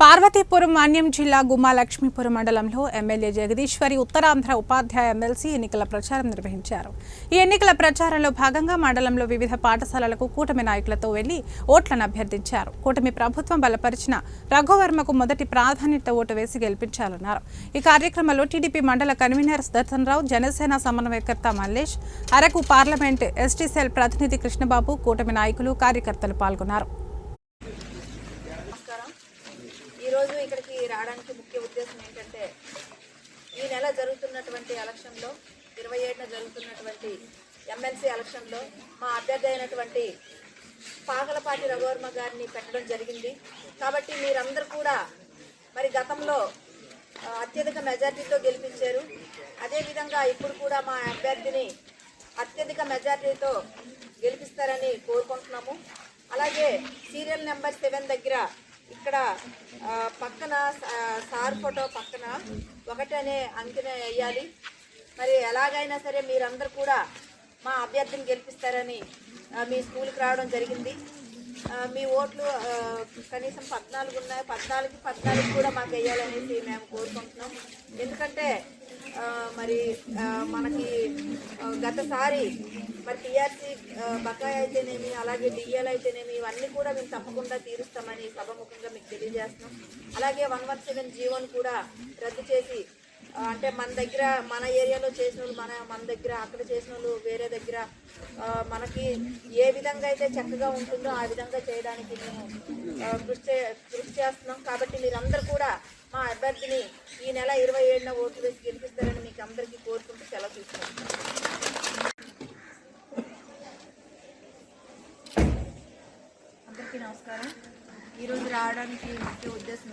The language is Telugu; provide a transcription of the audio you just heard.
పార్వతీపురం మాన్యం జిల్లా గుమ్మా లక్ష్మీపురం మండలంలో ఎమ్మెల్యే జగదీశ్వరి ఉత్తరాంధ్ర ఉపాధ్యాయ ఎమ్మెల్సీ ఎన్నికల ప్రచారం నిర్వహించారు. ఈ ఎన్నికల ప్రచారంలో భాగంగా మండలంలో వివిధ పాఠశాలలకు కూటమి నాయకులతో వెళ్లి ఓట్లను అభ్యర్థించారు. కూటమి ప్రభుత్వం బలపరిచిన రఘువర్మకు మొదటి ప్రాధాన్యత ఓటు వేసి గెలిపించాలన్నారు. ఈ కార్యక్రమంలో టీడీపీ మండల కన్వీనర్ సుదర్శనరావు, జనసేన సమన్వయకర్త Mallesh, Araku parliament ST cell ప్రతినిధి కృష్ణబాబు, కూటమి నాయకులు, కార్యకర్తలు పాల్గొన్నారు. ఈరోజు ఇక్కడికి రావడానికి ముఖ్య ఉద్దేశం ఏంటంటే, ఈ నెల జరుగుతున్నటువంటి ఎలక్షన్లో 27న జరుగుతున్నటువంటి ఎమ్మెల్సీ ఎలక్షన్లో మా అభ్యర్థి అయినటువంటి పాగలపాటి రఘువర్మ గారిని పెట్టడం జరిగింది. కాబట్టి మీరందరూ కూడా మరి గతంలో అత్యధిక మెజార్టీతో గెలిపించారు. అదేవిధంగా ఇప్పుడు కూడా మా అభ్యర్థిని అత్యధిక మెజార్టీతో గెలిపిస్తారని కోరుకుంటున్నాము. అలాగే సీరియల్ నెంబర్ 7 దగ్గర ఇక్కడ పక్కన సార్ ఫోటో పక్కన 1 అనే అంకెన వేయాలి. మరి ఎలాగైనా సరే మీరందరూ కూడా మా అభ్యర్థిని గెలిపిస్తారని మీ స్కూల్కి రావడం జరిగింది. మీ ఓట్లు కనీసం 14 ఉన్నాయి. 14 కూడా మాకు వేయాలనేసి మేము కోరుకుంటున్నాం. ఎందుకంటే మరి మనకి గతసారి మరి టీఆర్సీ బకాయి అయితేనేమి, అలాగే డిఎల్ అయితేనేమి, ఇవన్నీ కూడా మేము తప్పకుండా తీరుస్తామని సభముఖంగా మీకు తెలియజేస్తున్నాం. అలాగే 117 జీవోను కూడా రద్దు చేసి, అంటే మన దగ్గర మన ఏరియాలో చేసిన వాళ్ళు మన దగ్గర, అక్కడ చేసిన వాళ్ళు వేరే దగ్గర మనకి ఏ విధంగా అయితే చక్కగా ఉంటుందో ఆ విధంగా చేయడానికి మేము కృషి చేస్తున్నాం. కాబట్టి మీరందరూ కూడా మా అభ్యర్థిని ఈ నెల 27న ఓట్లు వేసి గెలిపిస్తారని మీకు అందరికీ కోరుకుంటూ సెలవు తీసుకుంటున్నాం. అందరికీ నమస్కారం. ఈరోజు రావడానికి ముఖ్య ఉద్దేశం